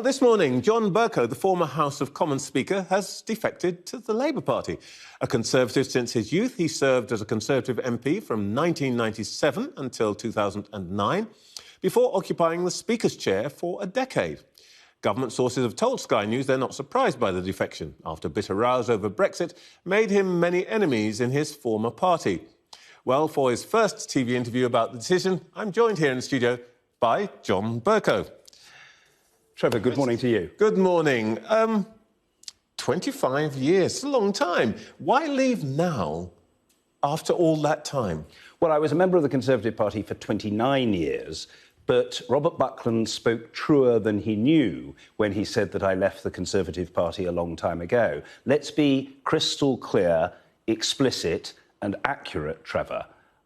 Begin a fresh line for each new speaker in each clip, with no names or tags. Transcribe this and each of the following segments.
This morning, John Bercow, the former House of Commons Speaker, has defected to the Labour Party. A Conservative since his youth, he served as a Conservative MP from 1997 until 2009, before occupying the Speaker's chair for a decade. Government sources have told Sky News they're not surprised by the defection, after bitter rows over Brexit made him many enemies in his former party. Well, for his first TV interview about the decision, I'm joined here in the studio by John Bercow.
Trevor, good morning to you.
Good morning. 25 years, it's a long time. Why leave now, after all that time?
Well, I was a member of the Conservative Party for 29 years, but Robert Buckland spoke truer than he knew when he said that I left the Conservative Party a long time ago. Let's be crystal clear, explicit and accurate, Trevor.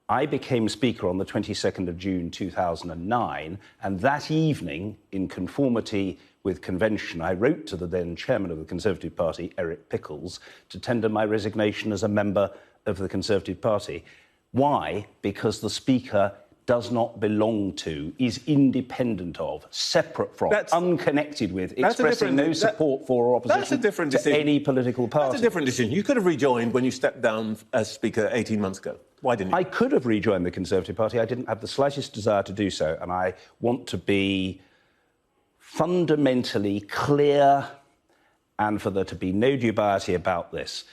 I became Speaker on the 22nd of June 2009, and that evening, in conformity with convention, I wrote to the then chairman of the Conservative Party, Eric Pickles, to tender my resignation as a member of the Conservative Party. Why? Because the Speaker does not belong to, is independent of, separate from, unconnected with, expressing no support for or opposition to any political party.
That's a different decision. You could have rejoined when you stepped down as Speaker 18 months ago. Why didn't you?
I could have rejoined the Conservative Party. I didn't have the slightest desire to do so, and I want to be fundamentally clear and for there to be no dubiety about this.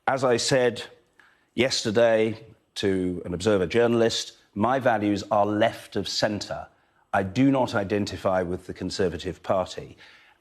As I said yesterday to an Observer journalist, my values are left of centre. I do not identify with the Conservative Party.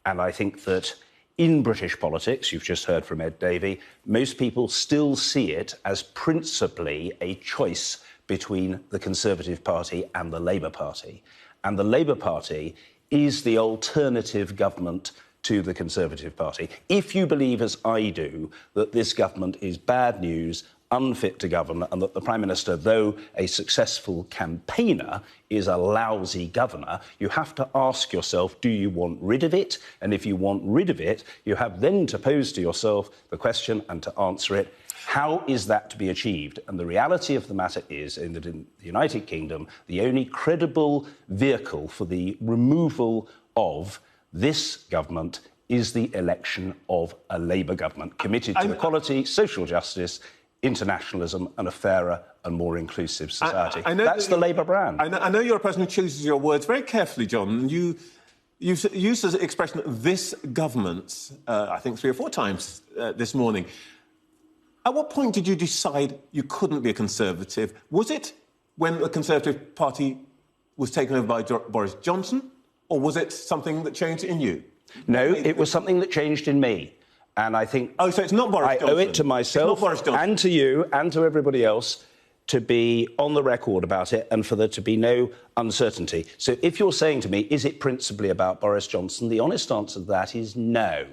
And I think that in British politics, you've just heard from Ed Davey, most people still see it as principally a choice between the Conservative Party and the Labour Party. And the Labour Party is the alternative government to the Conservative Party. If you believe, as I do, that this government is bad news, unfit to govern, and that the Prime Minister, though a successful campaigner, is a lousy governor, you have to ask yourself, do you want rid of it? And if you want rid of it, you have then to pose to yourself the question and to answer it, how is that to be achieved? And the reality of the matter is that in the United Kingdom, the only credible vehicle for the removal of this government is the election of a Labour government committed to equality, social justice, internationalism and a fairer and more inclusive society. That's the Labour brand.
I know you're a person who chooses your words very carefully, John. You used the expression this government, I think 3 or 4 times this morning. At what point did you decide you couldn't be a Conservative? Was it when the Conservative Party was taken over by Boris Johnson, or was it something that changed in you?
No, it was something that changed in me. And I think...
Oh, so it's not Boris Johnson?
I owe it to myself and to you and to everybody else to be on the record about it and for there to be no uncertainty. So if you're saying to me, is it principally about Boris Johnson, the honest answer to that is no.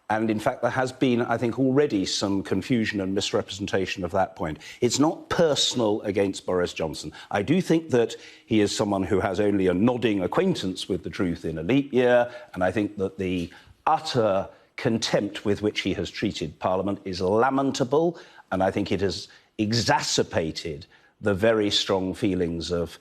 And in fact, there has been, I think, already some confusion and misrepresentation of that point. It's not personal against Boris Johnson. I do think that he is someone who has only a nodding acquaintance with the truth in a leap year, and I think that the utter contempt with which he has treated Parliament is lamentable, and I think it has exacerbated the very strong feelings of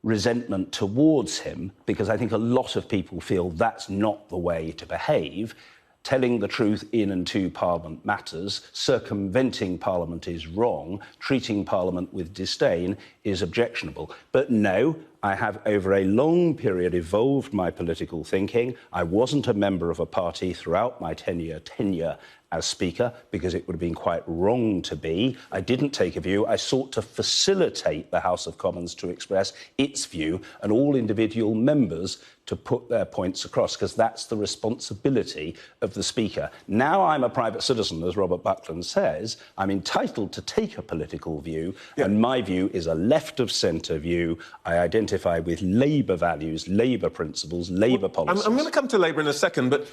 resentment towards him, because I think a lot of people feel that's not the way to behave. Telling the truth in and to Parliament matters, circumventing Parliament is wrong, treating Parliament with disdain is objectionable. But no, I have over a long period evolved my political thinking. I wasn't a member of a party throughout my tenure as Speaker, because it would have been quite wrong to be. I didn't take a view. I sought to facilitate the House of Commons to express its view and all individual members to put their points across, because that's the responsibility of the Speaker. Now I'm a private citizen, as Robert Buckland says. I'm entitled to take a political view, and my view is a left-of-centre view. I identify with Labour values, Labour principles, Labour policies.
I'm going to come to Labour in a second, but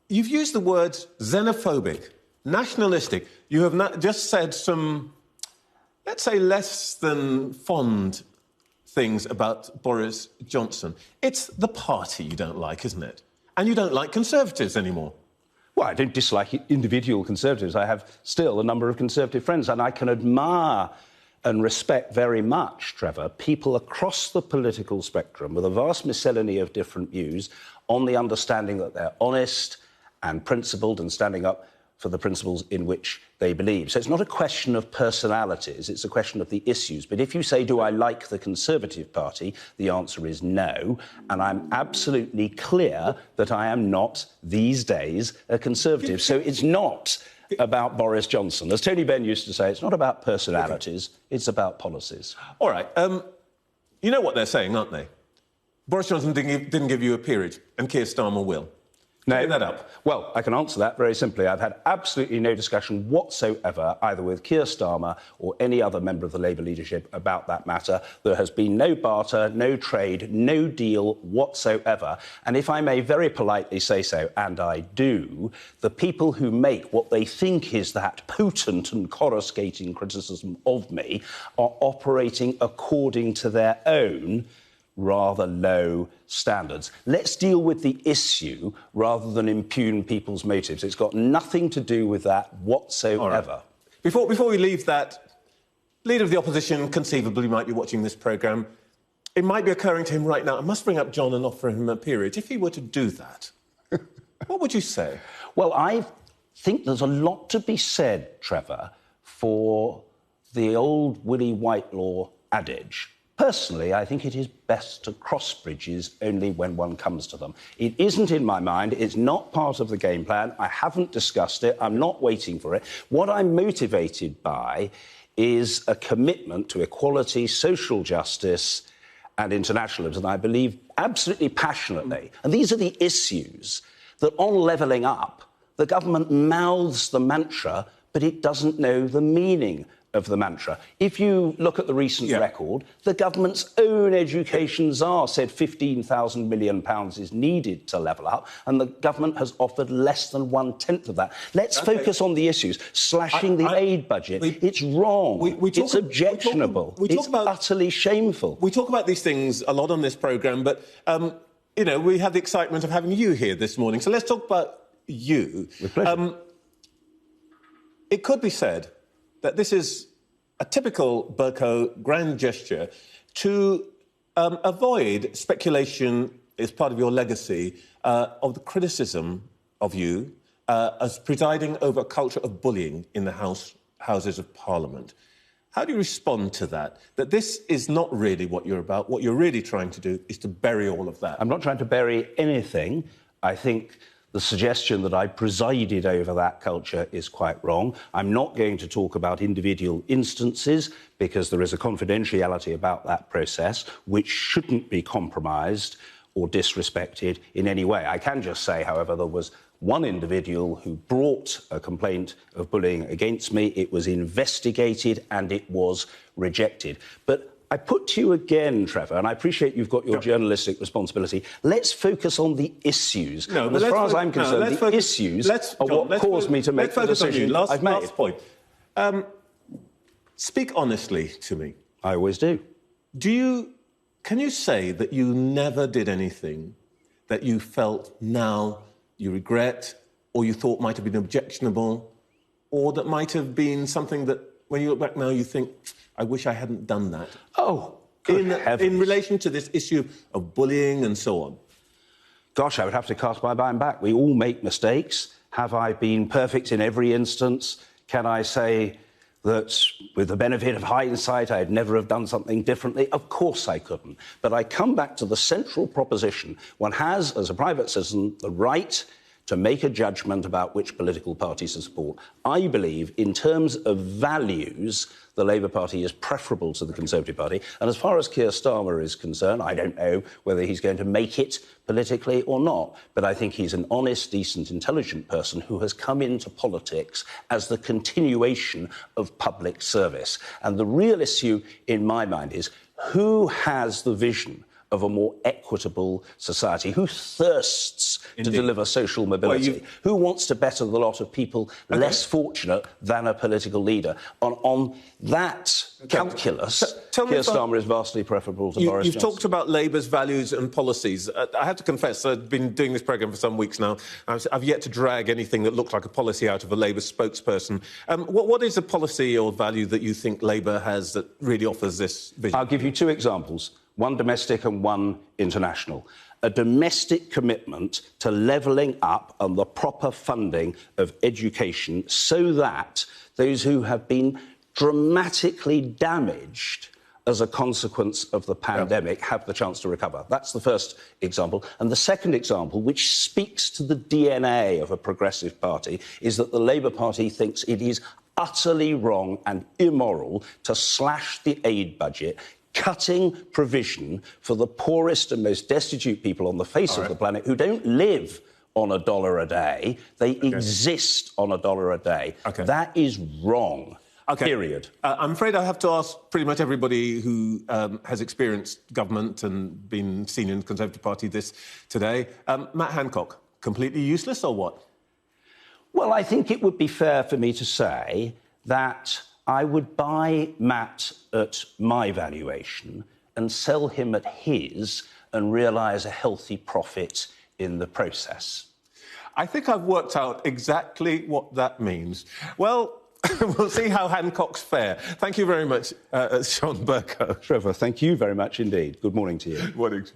you've used the words xenophobic, nationalistic. You have just said some, let's say, less than fond things about Boris Johnson. It's the party you don't like, isn't it? And you don't like Conservatives anymore.
Well, I don't dislike individual Conservatives. I have still a number of Conservative friends, and I can admire and respect very much, Trevor, people across the political spectrum with a vast miscellany of different views on the understanding that they're honest and principled and standing up for the principles in which they believe. So it's not a question of personalities, it's a question of the issues. But if you say, do I like the Conservative Party, the answer is no. And I'm absolutely clear that I am not, these days, a Conservative. So it's not about Boris Johnson. As Tony Benn used to say, it's not about personalities, it's about policies.
All right. You know what they're saying, aren't they? Boris Johnson didn't give you a peerage, and Keir Starmer will.
No.
That up.
Well, I can answer that very simply. I've had absolutely no discussion whatsoever, either with Keir Starmer or any other member of the Labour leadership about that matter. There has been no barter, no trade, no deal whatsoever. And if I may very politely say so, and I do, the people who make what they think is that potent and coruscating criticism of me are operating according to their own rather low standards. Let's deal with the issue rather than impugn people's motives. It's got nothing to do with that whatsoever.
Right. Before we leave that, Leader of the Opposition conceivably might be watching this programme. It might be occurring to him right now, I must bring up John and offer him a peerage. If he were to do that, what would you say?
Well, I think there's a lot to be said, Trevor, for the old Willie Whitelaw adage. Personally, I think it is best to cross bridges only when one comes to them. It isn't in my mind. It's not part of the game plan. I haven't discussed it. I'm not waiting for it. What I'm motivated by is a commitment to equality, social justice and internationalism, I believe absolutely passionately. And these are the issues that, on levelling up, the government mouths the mantra, but it doesn't know the meaning of the mantra. If you look at the recent record, the government's own education czar said £15,000 million is needed to level up, and the government has offered less than 1/10 of that. Let's focus on the issues. Slashing the aid budget, it's wrong. It's objectionable. It's utterly shameful.
We talk about these things a lot on this programme, but, you know, we have the excitement of having you here this morning. So let's talk about you.
With pleasure.
It could be said that this is a typical Bercow grand gesture to avoid speculation as part of your legacy of the criticism of you as presiding over a culture of bullying in the Houses of Parliament. How do you respond to that? That this is not really what you're about. What you're really trying to do is to bury all of that.
I'm not trying to bury anything. I think the suggestion that I presided over that culture is quite wrong. I'm not going to talk about individual instances because there is a confidentiality about that process which shouldn't be compromised or disrespected in any way. I can just say, however, there was one individual who brought a complaint of bullying against me. It was investigated and it was rejected. But I put to you again, Trevor, and I appreciate you've got your journalistic responsibility. Let's focus on the issues. As far as I'm concerned, the issues are what caused me to make the decision I've made.
Last point. Speak honestly to me.
I always do.
Can you say that you never did anything that you felt now you regret, or you thought might have been objectionable, or that might have been something that, when you look back now, you think, I wish I hadn't done that?
Oh, good heavens.
In relation to this issue of bullying and so on.
Gosh, I would have to cast my mind back. We all make mistakes. Have I been perfect in every instance? Can I say that, with the benefit of hindsight, I'd never have done something differently? Of course I couldn't. But I come back to the central proposition. One has, as a private citizen, the right to make a judgment about which political parties to support. I believe, in terms of values, the Labour Party is preferable to the Conservative Party. And as far as Keir Starmer is concerned, I don't know whether he's going to make it politically or not. But I think he's an honest, decent, intelligent person who has come into politics as the continuation of public service. And the real issue, in my mind, is who has the vision of a more equitable society? Who thirsts to deliver social mobility?
Well,
who wants to better the lot of people less fortunate than a political leader? On that calculus, Keir Starmer is vastly preferable to Boris Johnson.
You've talked about Labour's values and policies. I have to confess, I've been doing this programme for some weeks now. I've yet to drag anything that looked like a policy out of a Labour spokesperson. What is a policy or value that you think Labour has that really offers this vision?
I'll give you two examples, one domestic and one international. A domestic commitment to levelling up and the proper funding of education so that those who have been dramatically damaged as a consequence of the pandemic have the chance to recover. That's the first example. And the second example, which speaks to the DNA of a progressive party, is that the Labour Party thinks it is utterly wrong and immoral to slash the aid budget, cutting provision for the poorest and most destitute people on the face of the planet who don't live on $1 a day. They exist on $1 a day. That is wrong. Period.
I'm afraid I have to ask pretty much everybody who has experienced government and been seen in the Conservative Party this today. Matt Hancock, completely useless or what?
Well, I think it would be fair for me to say that I would buy Matt at my valuation and sell him at his and realise a healthy profit in the process.
I think I've worked out exactly what that means. Well, we'll see how Hancock's fare. Thank you very much, John Bercow.
Trevor, thank you very much indeed. Good morning to you.
Morning.